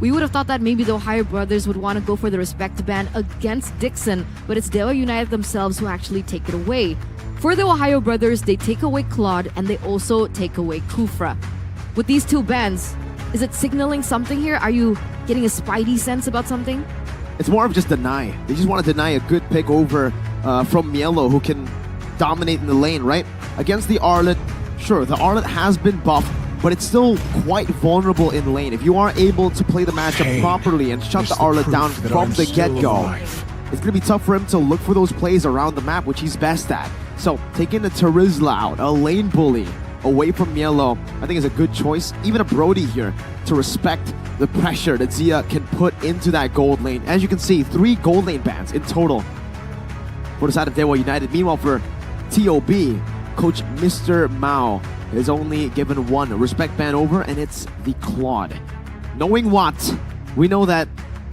We would have thought that maybe the Ohio brothers would want to go for the respect ban against Dixon, but it's DEWA United themselves who actually take it away. For the Ohio brothers, they take away Claude and they also take away Kufra. With these two bans, is it signaling something here? Are you getting a spidey sense about something? It's more of just deny. They just want to deny a good pick over from Mielo, who can dominate in the lane, right? Against the Arlet, sure, the Arlet has been buffed, but it's still quite vulnerable in lane. If you are able to play the matchup properly and shut the Arlet down from the get-go, it's going to be tough for him to look for those plays around the map, which he's best at. So taking the Terizla out, a lane bully, away from Mielo, I think is a good choice. Even a Brody here to respect the pressure that Zia can put into that gold lane. As you can see, 3 gold lane bans in total for the side of DEWA United. Meanwhile, for TOB, Coach Mr. Mao is only given 1 respect ban over, and it's the Claude. Knowing what, we know that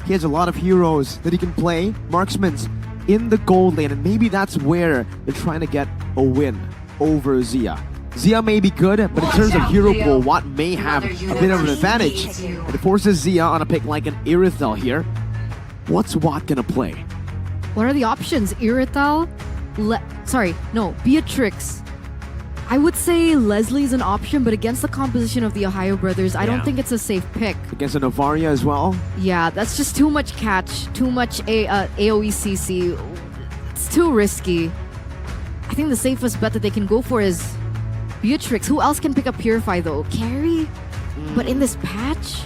he has a lot of heroes that he can play, marksmans in the gold lane, and maybe that's where they're trying to get a win over Zia. Zia may be good, but in terms of hero pool, Watt may have a bit of an advantage. And it forces Zia on a pick like an Irithel here. What's Watt gonna play? What are the options? Irithel? Beatrix. I would say Leslie's an option, but against the composition of the Ohio brothers, I don't think it's a safe pick. Against a Novaria as well? Yeah, that's just too much catch, too much AoE CC. It's too risky. I think the safest bet that they can go for is Beatrix. Who else can pick up Purify though? Carry? But in this patch?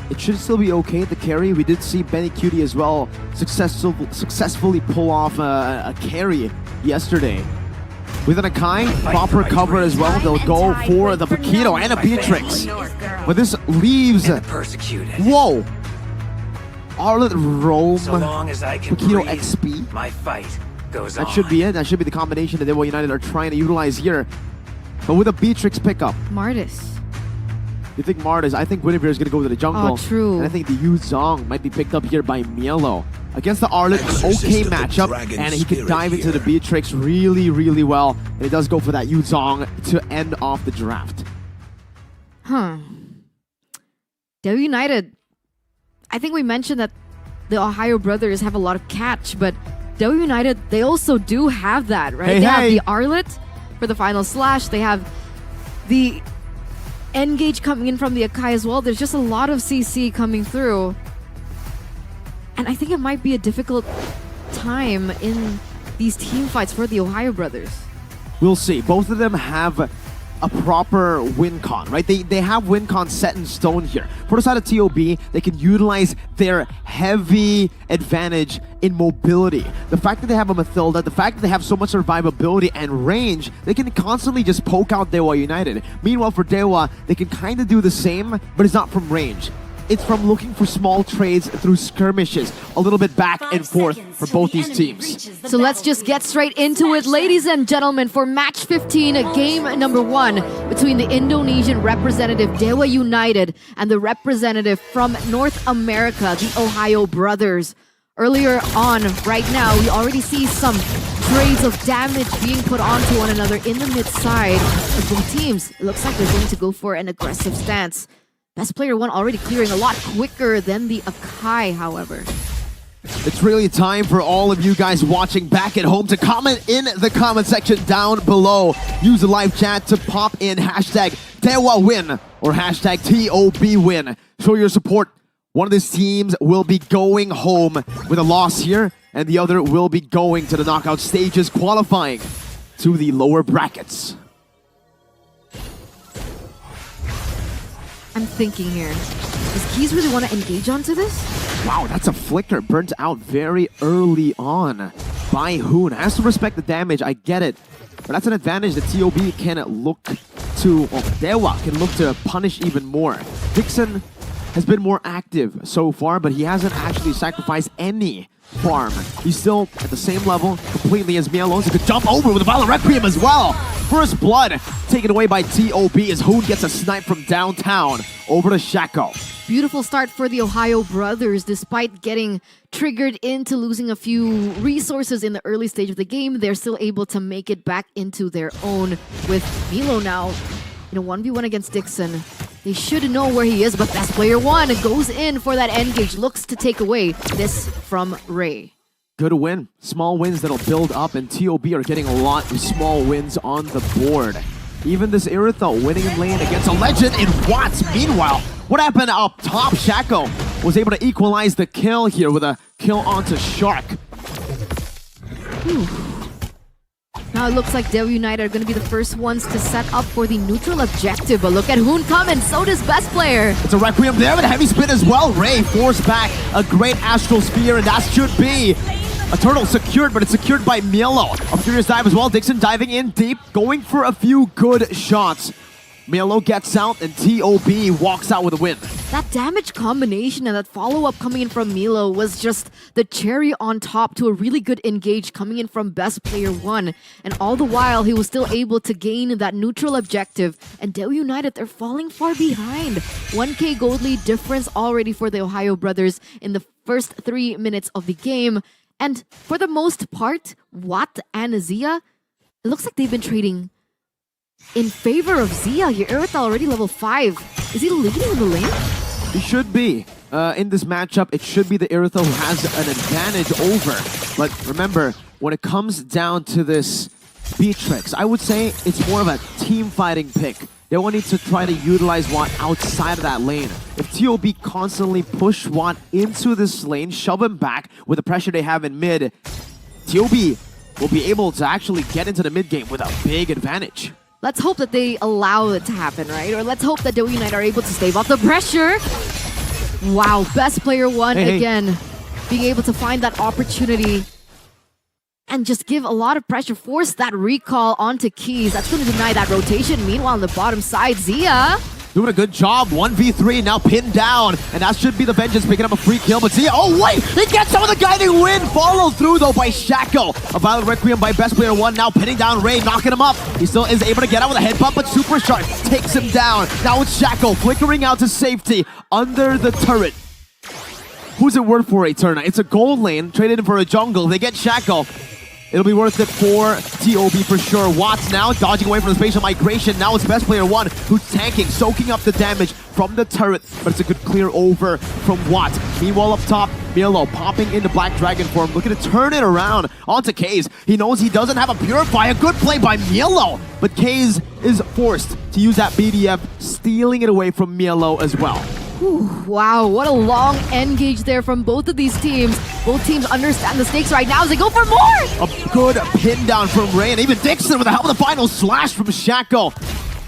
It should still be okay, the carry. We did see Benny Cutie as well successfully pull off a carry yesterday. With an Akai, proper cover as well. They'll go for the Paquito and a Beatrix. But this leaves... Whoa! Arlet Rome, Paquito XP. My fight goes that should be it. That should be the combination that DEWA United are trying to utilize here. But with a Beatrix pickup. Martis. You think Martis? I think Guinevere is going to go to the jungle. Oh, true. And I think the Yu Zong might be picked up here by Mielo. Against the Arlet, okay matchup. And he can dive into the Beatrix really, really well. And he does go for that Yu Zong to end off the draft. DEWA United. I think we mentioned that the Ohio brothers have a lot of catch, but DEWA United, they also do have that, right? They have the Arlet for the final slash. They have the Engage coming in from the Akai as well. There's just a lot of CC coming through. And I think it might be a difficult time in these team fights for the Ohio brothers. We'll see. Both of them have a proper win con, right? They have win con set in stone here. For the side of TOB, they can utilize their heavy advantage in mobility. The fact that they have a Mathilda, the fact that they have so much survivability and range, they can constantly just poke out DEWA United. Meanwhile, for DEWA, they can kind of do the same, but it's not from range. It's from looking for small trades through skirmishes, a little bit back and forth for both these teams. So let's just get straight into it, ladies and gentlemen, for match 15, game number 1 between the Indonesian representative DEWA United and the representative from North America, the Ohio brothers. Earlier on, right now, we already see some trades of damage being put onto one another in the mid side of both teams. It looks like they're going to go for an aggressive stance. Best player 1 already clearing a lot quicker than the Akai, however. It's really time for all of you guys watching back at home to comment in the comment section down below. Use the live chat to pop in hashtag DEWA win or hashtag TOB win. Show your support. One of these teams will be going home with a loss here, and the other will be going to the knockout stages, qualifying to the lower brackets. I'm thinking here. Does Keys really want to engage onto this? Wow, that's a flicker burnt out very early on by Hoon. Has to respect the damage, I get it. But that's an advantage that TOB can look to, or DEWA can look to punish even more. Dixon has been more active so far, but he hasn't actually sacrificed any farm. He's still at the same level completely as Mielo. He could jump over with a Violet Requiem as well. First blood taken away by TOB as Hoon gets a snipe from downtown over to Shaco. Beautiful start for the Ohio brothers. Despite getting triggered into losing a few resources in the early stage of the game, they're still able to make it back into their own with Milo now in a 1v1 against Dixon. They should know where he is, but best player one goes in for that engage, looks to take away this from Ray. Good win. Small wins that'll build up, and TOB are getting a lot of small wins on the board. Even this Iritho winning in lane against a legend in Watts. Meanwhile, what happened up top? Shaco was able to equalize the kill here with a kill onto Shark. Whew. Now it looks like DEWA United are going to be the first ones to set up for the neutral objective. But look at Hoon come, and so does best player. It's a Requiem there, but a heavy spin as well. Ray forced back a great Astral Sphere, and that should be a turtle secured, but it's secured by Mielo. A furious dive as well. Dixon diving in deep, going for a few good shots. Mielo gets out, and TOB walks out with a win. That damage combination and that follow-up coming in from Mielo was just the cherry on top to a really good engage coming in from best player one. And all the while, he was still able to gain that neutral objective. And DEWA United, they're falling far behind. 1k gold lead difference already for the Ohio brothers in the first 3 minutes of the game. And for the most part, Watt and Zia, it looks like they've been trading in favor of Zia here. Iritho already level 5. Is he leading in the lane? He should be. In this matchup, it should be the Iritho who has an advantage over. But remember, when it comes down to this Beatrix, I would say it's more of a team fighting pick. They will need to try to utilize Watt outside of that lane. If TOB constantly push Watt into this lane, shove him back with the pressure they have in mid, TOB will be able to actually get into the mid game with a big advantage. Let's hope that they allow it to happen, right? Or let's hope that DEWA United are able to stave off the pressure. Wow, best player one again. Being able to find that opportunity and just give a lot of pressure, force that recall onto Keys. That's going to deny that rotation. Meanwhile, on the bottom side, Zia doing a good job. 1v3 now pinned down, and that should be the Vengeance picking up a free kill. But Zia, oh wait, he gets some of the guiding win. Followed through though by Shaco. A Violent Requiem by best player one, now pinning down Ray, knocking him up. He still is able to get out with a headbutt, but Super Shark takes him down. Now it's Shaco flickering out to safety under the turret. Who's it worth for Eterna? It's a gold lane, traded in for a jungle. They get Shaco. It'll be worth it for TOB for sure. Watts now dodging away from the spatial migration. Now it's best player one who's tanking, soaking up the damage from the turret. But it's a good clear over from Watt. Meanwhile up top, Mielo popping into Black Dragon form, looking to turn it around onto Kaze. He knows he doesn't have a Purify. A good play by Mielo. But Kaze is forced to use that BDF, stealing it away from Mielo as well. Whew, wow, what a long engage there from both of these teams. Both teams understand the stakes right now as they go for more! A good pin down from Ray, and even Dixon with the help of the final slash from Shaco.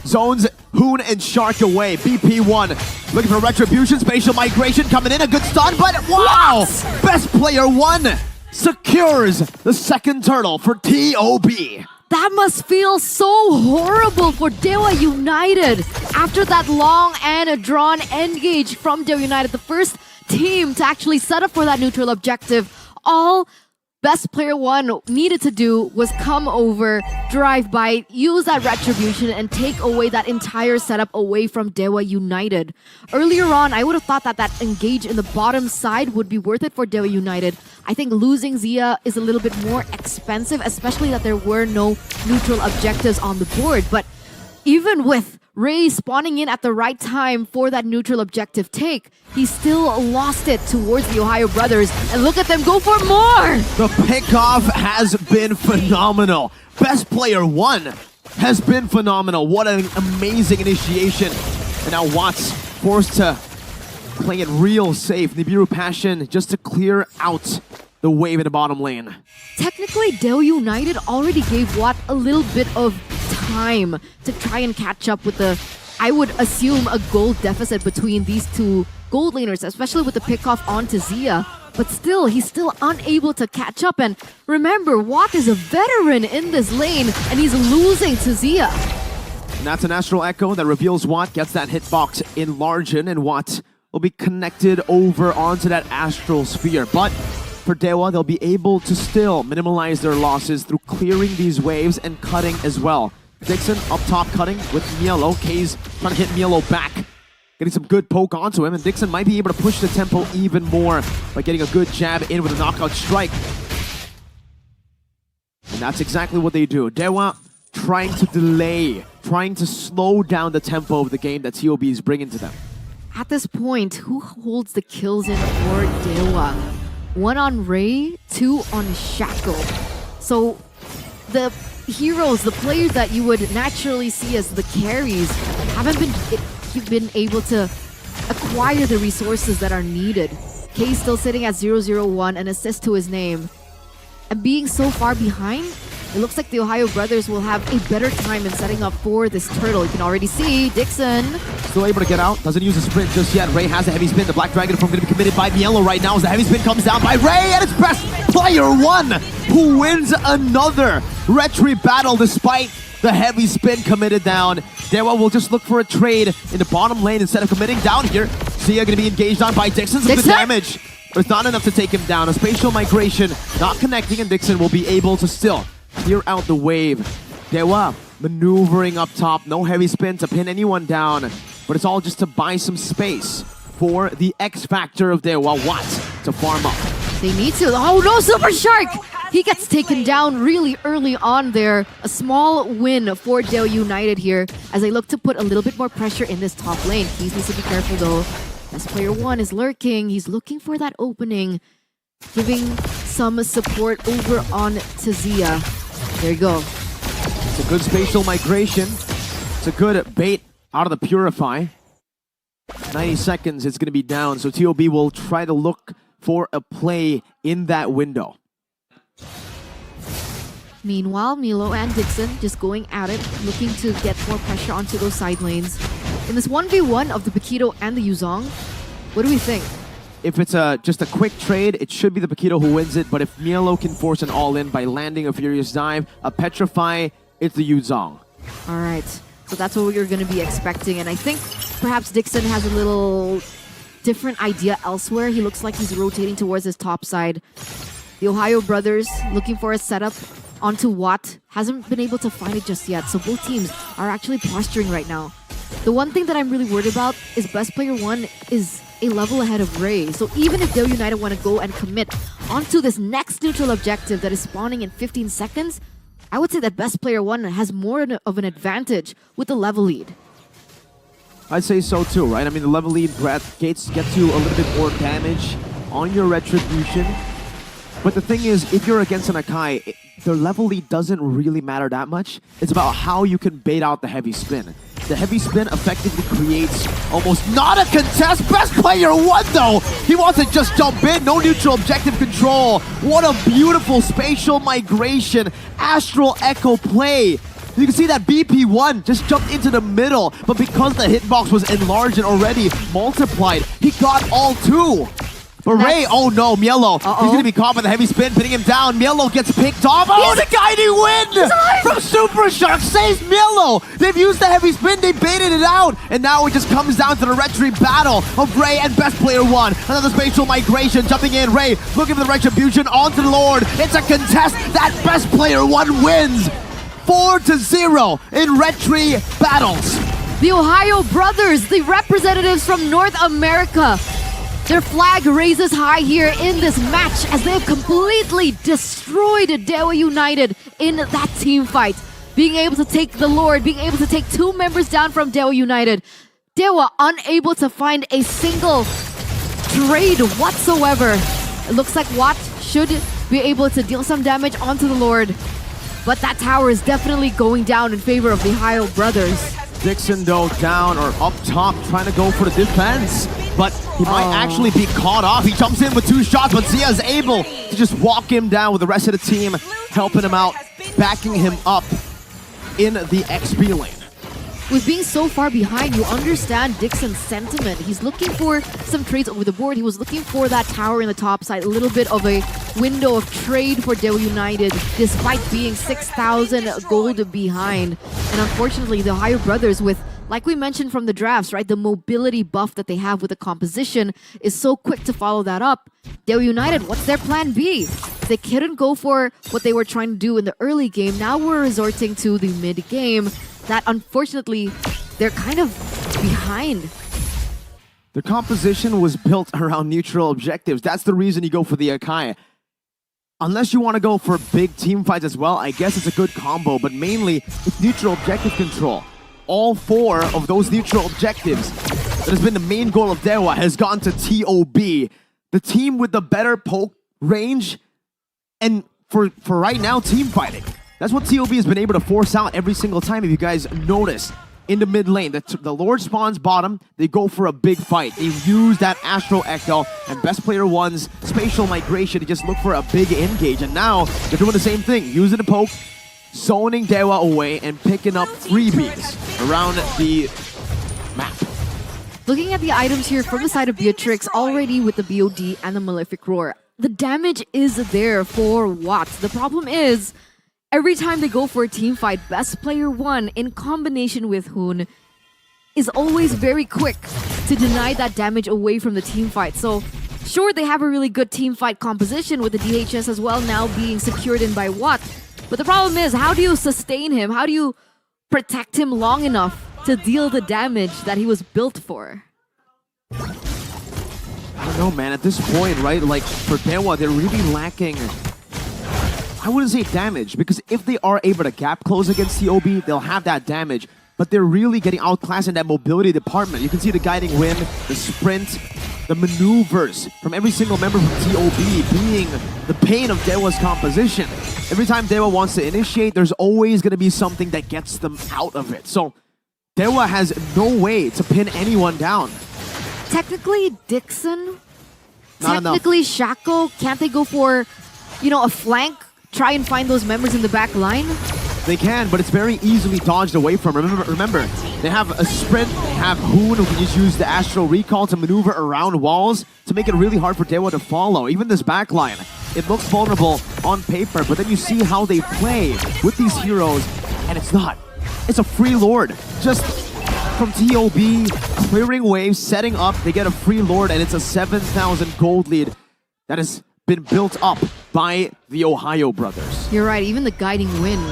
Zones Hoon and Shark away. BP1 looking for retribution, spatial migration coming in, a good stun, but wow! What? Best player one secures the second turtle for TOB. That must feel so horrible for DEWA United. After that long and a drawn engage from DEWA United, the first team to actually set up for that neutral objective, all best player one needed to do was come over, drive by, use that retribution, and take away that entire setup away from DEWA United. Earlier on, I would have thought that that engage in the bottom side would be worth it for DEWA United. I think losing Zia is a little bit more expensive, especially that there were no neutral objectives on the board. But even with Ray spawning in at the right time for that neutral objective take, he still lost it towards the Ohio brothers. And look at them go for more! The pickoff has been phenomenal. Best player one has been phenomenal. What an amazing initiation. And now Watts forced to play it real safe. Nibiru Passion just to clear out the wave in the bottom lane. Technically, DEWA United already gave Watt a little bit of time to try and catch up with the, I would assume, a gold deficit between these two gold laners, especially with the pickoff onto Zia. But still, he's still unable to catch up. And remember, Watt is a veteran in this lane, and he's losing to Zia. And that's an Astral Echo that reveals Watt gets that hitbox enlarged, and Watt will be connected over onto that Astral Sphere. But for DEWA, they'll be able to still minimize their losses through clearing these waves and cutting as well. Dixon up top cutting with Mielo. Kaze trying to hit Mielo back. Getting some good poke onto him, and Dixon might be able to push the tempo even more by getting a good jab in with a knockout strike. And that's exactly what they do. DEWA trying to delay trying to slow down the tempo of the game that TOB is bringing to them. At this point, who holds the kills in for DEWA? 1 on Ray, 2 on Shackle. So the heroes, the players that you would naturally see as the carries, haven't been able to acquire the resources that are needed. K still sitting at 0-0-1, an assist to his name. And being so far behind, it looks like the Ohio brothers will have a better time in setting up for this turtle. You can already see Dixon. Still able to get out, doesn't use a sprint just yet. Ray has a heavy spin. The Black Dragon form going to be committed by MPLi right now as the heavy spin comes down by Ray, and it's best player 1 who wins another retry battle despite the heavy spin committed down. DEWA will just look for a trade in the bottom lane instead of committing down here. Sia going to be engaged on by Dixon. Some good damage, but it's not enough to take him down. A spatial migration not connecting, and Dixon will be able to still clear out the wave. DEWA maneuvering up top. No heavy spin to pin anyone down, but it's all just to buy some space for the X factor of DEWA, Watt, to farm up. They need to. Oh no, Super Shark! He gets taken down really early on there. A small win for DEWA United here as they look to put a little bit more pressure in this top lane. He needs to be careful though. Best player 1 is lurking. He's looking for that opening, giving some support over on to Zia. There you go. It's a good spatial migration. It's a good bait out of the Purify. 90 seconds, it's going to be down, so TOB will try to look for a play in that window. Meanwhile, Milo and Dixon just going at it, looking to get more pressure onto those side lanes. In this 1v1 of the Paquito and the Yuzong, what do we think? If it's just a quick trade, it should be the Paquito who wins it, but if Milo can force an all-in by landing a Furious Dive, a Petrify, it's the Yuzong. All right, so that's what we're going to be expecting, and I think perhaps Dixon has a little different idea elsewhere. He looks like he's rotating towards his top side. The Ohio brothers looking for a setup onto Watt. Hasn't been able to find it just yet, so both teams are actually posturing right now. The one thing that I'm really worried about is best player 1 is a level ahead of Ray. So even if DEWA United want to go and commit onto this next neutral objective that is spawning in 15 seconds, I would say that best player 1 has more of an advantage with the level lead. I'd say so too, right? I mean, the level lead breath gets you a little bit more damage on your Retribution. But the thing is, if you're against an Akai, the level lead doesn't really matter that much. It's about how you can bait out the heavy spin. The heavy spin effectively creates almost not a contest. Best player 1 though! He wants to just jump in, no neutral objective control. What a beautiful spatial migration, Astral Echo play. You can see that BP1 just jumped into the middle, but because the hitbox was enlarged and already multiplied, he got all 2. But Ray, oh no, MPLi, he's going to be caught by the heavy spin, pinning him down. MPLi gets picked off. Oh, the guiding wind from Super Shark saves MPLi. They've used the heavy spin, they baited it out. And now it just comes down to the retry battle of Ray and best player 1. Another spatial migration, jumping in. Ray looking for the retribution onto the Lord. It's a contest that best player 1 wins. 4-0 in retry battles. The Ohio brothers, the representatives from North America. Their flag raises high here in this match as they have completely destroyed DEWA United in that team fight. Being able to take the Lord, being able to take 2 members down from DEWA United. DEWA unable to find a single trade whatsoever. It looks like Watt should be able to deal some damage onto the Lord. But that tower is definitely going down in favor of the Ohio brothers. Dixon though down or up top trying to go for the defense, but he might actually be caught off. He jumps in with 2 shots, but Zia is able to just walk him down with the rest of the team, helping him out, backing him up in the XP lane. With being so far behind, you understand Dixon's sentiment. He's looking for some trades over the board. He was looking for that tower in the top side, a little bit of a window of trade for DEWA United, despite being 6,000 gold behind. And unfortunately, the Ohio brothers with, like we mentioned from the drafts, right, the mobility buff that they have with the composition is so quick to follow that up. DEWA United, what's their plan B? They couldn't go for what they were trying to do in the early game. Now we're resorting to the mid game. That unfortunately, they're kind of behind. The composition was built around neutral objectives. That's the reason you go for the Akai. Unless you want to go for big team fights as well, I guess it's a good combo, but mainly it's neutral objective control. all 4 of those neutral objectives that has been the main goal of DEWA has gone to TOB. The team with the better poke range and for right now, team fighting. That's what TOB has been able to force out every single time, if you guys notice. In the mid lane, the Lord spawns bottom, they go for a big fight. They use that Astral Echo and Best Player 1's spatial migration to just look for a big engage. And now, they're doing the same thing, using the poke, zoning DEWA away, and picking up freebies around the map. Looking at the items here from the side of Beatrix, already with the BOD and the Malefic Roar, the damage is there for Watt. The problem is, every time they go for a team fight, Best Player 1 in combination with Hoon is always very quick to deny that damage away from the team fight. So sure, they have a really good team fight composition with the DHS as well now being secured in by Watt. But the problem is, how do you sustain him? How do you protect him long enough to deal the damage that he was built for? I don't know, man. At this point, right, like for DEWA, they're really lacking, I wouldn't say damage, because if they are able to gap close against TOB, they'll have that damage. But they're really getting outclassed in that mobility department. You can see the guiding wind, the sprint, the maneuvers from every single member from TOB being the pain of DEWA's composition. Every time DEWA wants to initiate, there's always going to be something that gets them out of it. So DEWA has no way to pin anyone down. Technically, Dixon. Not technically, Shaco. Can't they go for, you know, a flank? Try and find those members in the back line? They can, but it's very easily dodged away from. Remember, they have a sprint, they have Hoon who can just use the Astral Recall to maneuver around walls to make it really hard for DEWA to follow. Even this back line, it looks vulnerable on paper, but then you see how they play with these heroes, and it's not. It's a free Lord. Just from TOB, clearing waves, setting up, they get a free Lord, and it's a 7,000 gold lead that has been built up by the Ohio brothers. You're right, even the guiding wind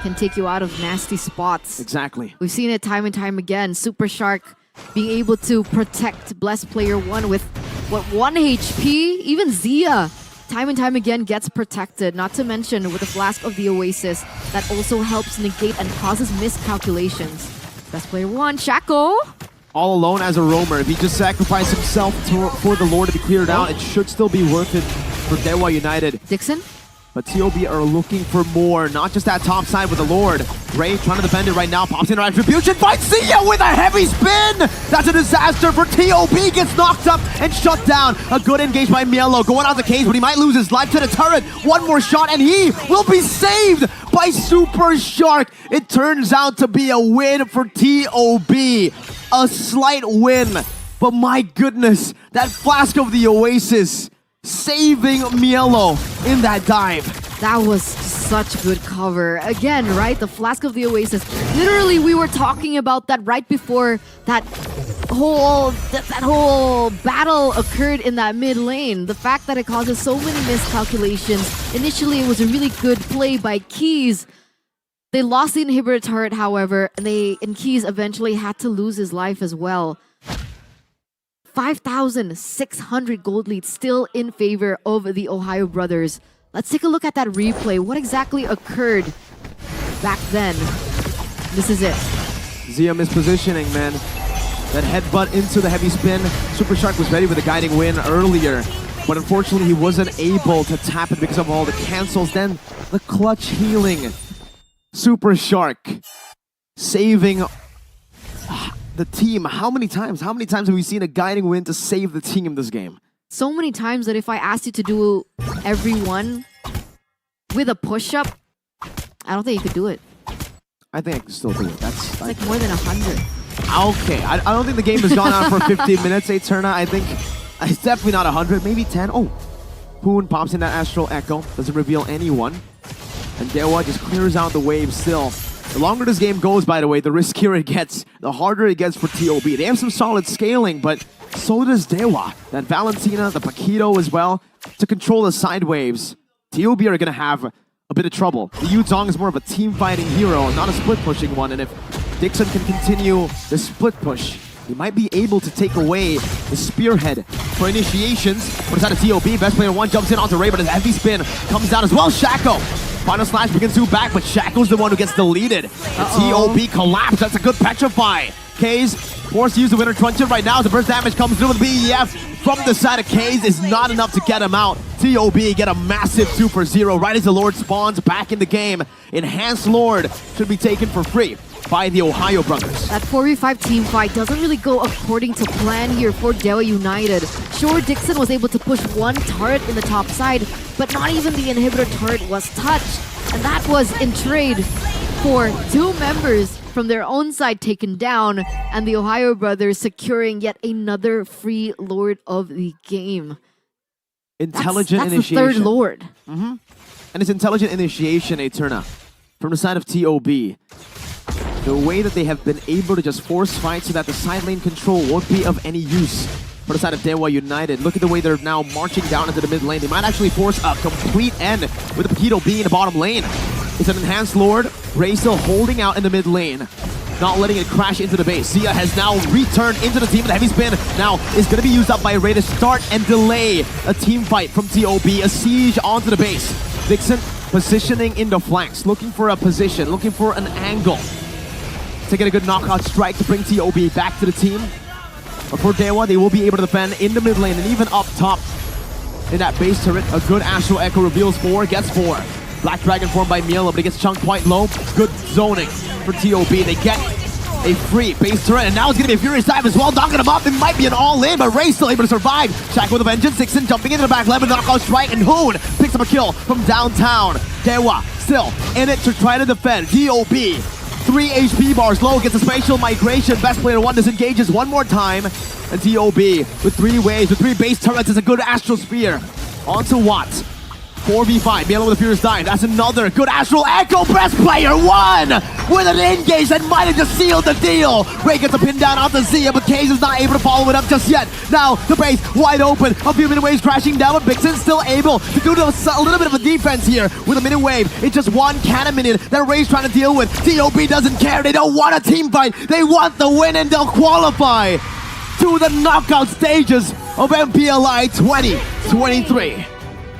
can take you out of nasty spots. Exactly. We've seen it time and time again. Super Shark being able to protect Blessed Player 1 with, what, 1 HP? Even Zia, time and time again, gets protected. Not to mention with the Flask of the Oasis, that also helps negate and causes miscalculations. Best Player 1, Shaco. All alone as a roamer. If he just sacrificed himself for the Lord to be cleared out, it should still be worth it for DEWA United. Dixon? But TOB are looking for more, not just that top side with the Lord. Ray trying to defend it right now, pops in Retribution, fights Zia with a heavy spin! That's a disaster for TOB, gets knocked up and shut down. A good engage by MPLi, going out the cage, but he might lose his life to the turret. One more shot and he will be saved by Super Shark. It turns out to be a win for TOB. A slight win, but my goodness, that Flask of the Oasis saving MPLi in that dive. That was such good cover. Again, right? The Flask of the Oasis. Literally, we were talking about that right before that whole battle occurred in that mid lane. The fact that it causes so many miscalculations. Initially, it was a really good play by Keys. They lost the inhibitor turret, however, and Keys eventually had to lose his life as well. 5,600 gold lead still in favor of the Ohio brothers. Let's take a look at that replay. What exactly occurred back then? This is it. Zia mispositioning, man. That headbutt into the heavy spin. Super Shark was ready with a guiding win earlier, but unfortunately he wasn't able to tap it because of all the cancels. Then the clutch healing. Super Shark saving the team. How many times have we seen a guiding win to save the team this game? So many times that if I asked you to do every one with a push-up, I don't think you could do it. I think I can still do it. That's like more than 100. Okay, I don't think the game has gone on for 15 minutes, Eterna. I think it's definitely not 100, maybe 10. Oh, Poon pops in that Astral Echo. Doesn't reveal anyone. And DEWA just clears out the wave still. The longer this game goes, by the way, the riskier it gets, the harder it gets for TOB. They have some solid scaling, but so does DEWA. That Valentina, the Paquito as well, to control the side waves. TOB are going to have a bit of trouble. The Yuzong is more of a team-fighting hero, not a split-pushing one, and if Dixon can continue the split push, he might be able to take away the spearhead for initiations. But it's out of TOB. Best Player 1 jumps in onto Ray, but his heavy spin comes down as well. Shaco Final slash begins to back, but Shackle's the one who gets deleted. The TOB collapse. That's a good petrify. Kaze forced to use the winner truncheon right now. The burst damage comes through with BEF from the side of Kaze is not enough to get him out. TOB get a massive 2-for-0 right as the Lord spawns back in the game. Enhanced Lord should be taken for free by the Ohio brothers. That 4v5 team fight doesn't really go according to plan here for DEWA United. Sure, Dixon was able to push one turret in the top side, but not even the inhibitor turret was touched. And that was in trade for 2 members from their own side taken down, and the Ohio brothers securing yet another free Lord of the game. Intelligent that's initiation. the third Lord. And it's intelligent initiation, Eterna, from the side of TOB. The way that they have been able to just force fight so that the side lane control won't be of any use for the side of DEWA United. Look at the way they're now marching down into the mid lane. They might actually force a complete end with the Paquito being in the bottom lane. It's an enhanced Lord. Ray still holding out in the mid lane, not letting it crash into the base. Zia has now returned into the team. The heavy spin now is going to be used up by Ray to start and delay a team fight from TOB. A siege onto the base. Dixon positioning in the flanks, looking for a position, looking for an angle to get a good knockout strike to bring TOB back to the team. But for DEWA, they will be able to defend in the mid lane and even up top in that base turret. A good Astral Echo reveals 4, gets 4. Black Dragon formed by MPLi, but it gets chunked quite low. Good zoning for TOB. They get a free base turret, and now it's going to be a Furious Dive as well, knocking him up. It might be an all-in, but Ray's still able to survive. Shackle with a Vengeance, Dixon jumping into the back left, knockout strike, and Hoon picks up a kill from downtown. DEWA still in it to try to defend. TOB, 3 HP bars low, gets a spatial migration. Best player 1 disengages one more time. And TOB with 3 waves, with 3 base turrets, is a good Astral Spear. Onto Watt. 4v5, MPLi with a Furious Dive. That's another good Astral Echo. Best player 1 with an engage that might have just sealed the deal. Ray gets a pin down onto Zia, but Kaze is not able to follow it up just yet. Now the base wide open. A few minute waves crashing down, but Vixen's still able to do a little bit of a defense here with a minute wave. It's just 1 cannon minute that Ray's trying to deal with. TOB doesn't care. They don't want a team fight. They want the win, and they'll qualify to the knockout stages of MPLi 2023.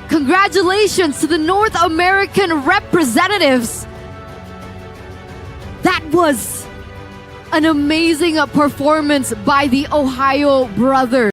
Congratulations to the North American representatives. That was an amazing performance by the Ohio brothers.